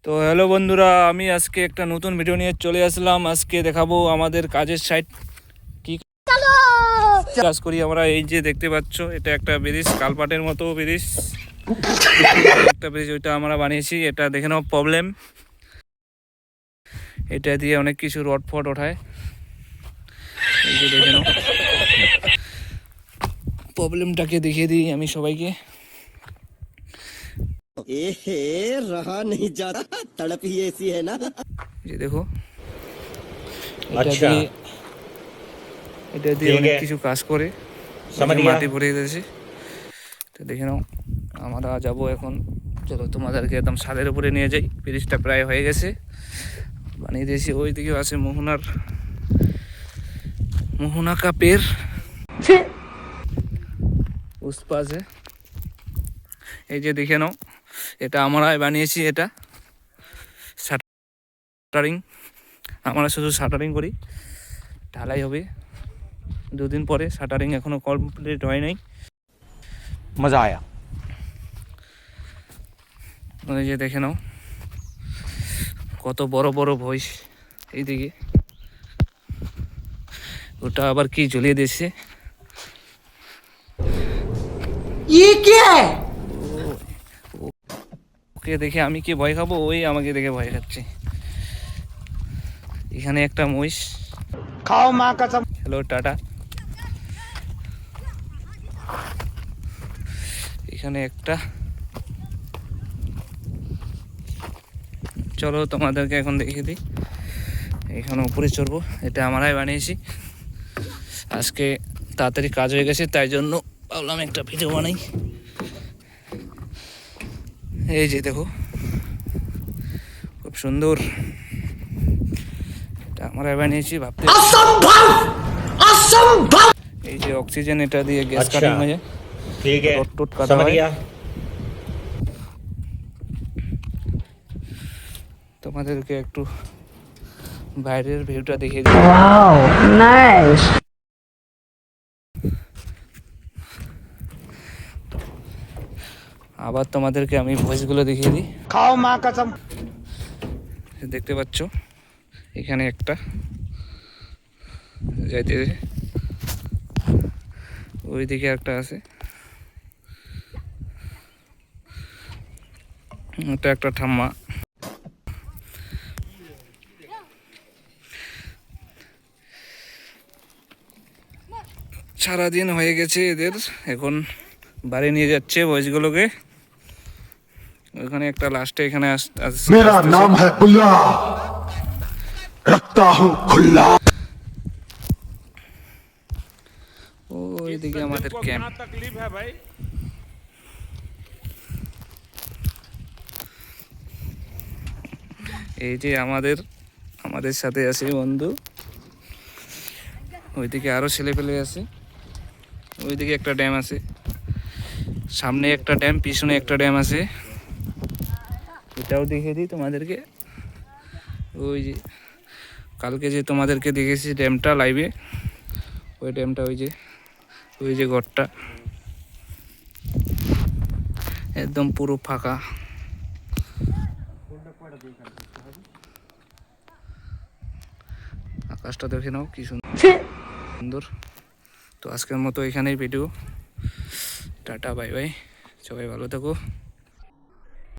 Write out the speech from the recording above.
তো হ্যালো বন্ধুরা, আমি আজকে একটা নতুন ভিডিও নিয়ে চলে আসলাম। আজকে দেখাবো আমাদের কাজের সাইট কি কাজ করি আমরা। এই যে দেখতে পাচ্ছ, এটা একটা ব্রিজ, কালপাটের মতো ব্রিজ, একটা ব্রিজ ওইটা আমরা বানিয়েছি। এটা দেখে নাও প্রবলেম, এটা দিয়ে অনেক কিছু রড ফট ওঠায়। এই যে দেখে নাও, প্রবলেমটাকে দেখিয়ে দিই আমি সবাইকে। रहा नहीं जाता, तड़प ही ऐसी है ना। যে দেখো, এটা দিয়ে অনেক কিছু কাজ করে, মাটি ভরে দিয়েছে। তো দেখে নাও, আমরা যাবো এখন। চলো তোমাদেরকে একদম ছাদের উপরে নিয়ে যাই। ব্রিজটা প্রায় হয়ে গেছে, বানিয়ে দিয়েছি। ওই দিকে আছে মোহনা কা পের, উস পাশে। এই যে দেখে নাও, এটা আমরাই বানিয়েছি। এটা শাটারিং, আমরা শুধু শাটারিং করি, ঢালাই হবে দুদিন পরে। শাটারিং এখনো কমপ্লিট হয় নাই। মজা আয়া। ওই যে দেখে নাও, কত বড় বড় ভয়েস। এইদিকে ওটা আবার কি জ্বলিয়ে দিচ্ছে। ওকে দেখে আমি কি ভয় খাবো, ওই আমাকে দেখে ভয় খাচ্ছে। এখানে একটা মহিষ। খাও মা কসম। Hello, tata. এখানে একটা, চলো তোমাদেরকে এখন দেখিয়ে দিই। এখানে উপরে চড়বো, এটা আমরাই বানিয়েছি। আজকে তাড়াতাড়ি কাজ হয়ে গেছে, তাই জন্য ভাবলাম একটা ভিডিও বানাই। এই যে দেখো, খুব সুন্দর, এটা আমরাই বানিয়েছি। ভাবতে এই যে অক্সিজেন, এটা দিয়ে গ্যাস কাটিং হয়ে যায়, রড টুট কাটা হয়। তোমাদেরকে একটু বাইরের ভিউটা দেখিয়ে দিই। Wow, nice. আবার তোমাদেরকে আমি ভয়েসগুলো দেখিয়ে দিই। খাও মা কসম। দেখতে পাচ্ছ, এখানে একটা যাইতে, ওইদিকে একটা আছে, ওটা একটা ঠাম্মা। সারাদিন হয়ে গেছে এদের, এখন বাড়ি নিয়ে যাচ্ছে বয়সগুলোকে। ওইখানে একটা লাস্টে এখানে मेरा नाम है बुल्ला, रखता हूँ खुल्ला। ওইদিকে আমাদের ক্যাম্প। এই যে আমাদের সাথে আছে বন্ধু। ওইদিকে আরো ছেলে পেলে আছে। ওইদিকে একটা ড্যাম আছে, সামনে একটা ড্যাম, পিছনে একটা ড্যাম আছে। এটাও দেখিয়ে দিই তোমাদেরকে। ওই যে কালকে যে তোমাদেরকে দেখেছি ড্যামটা লাইভে, ওই ড্যামটা, ওই যে ঘরটা একদম পুরো ফাঁকা। আকাশটা দেখে নাও কি সুন্দর। তো আজকের মতো এখানেই ভিডিও। টাটা, বাই বাই, সবাই ভালো থাকো।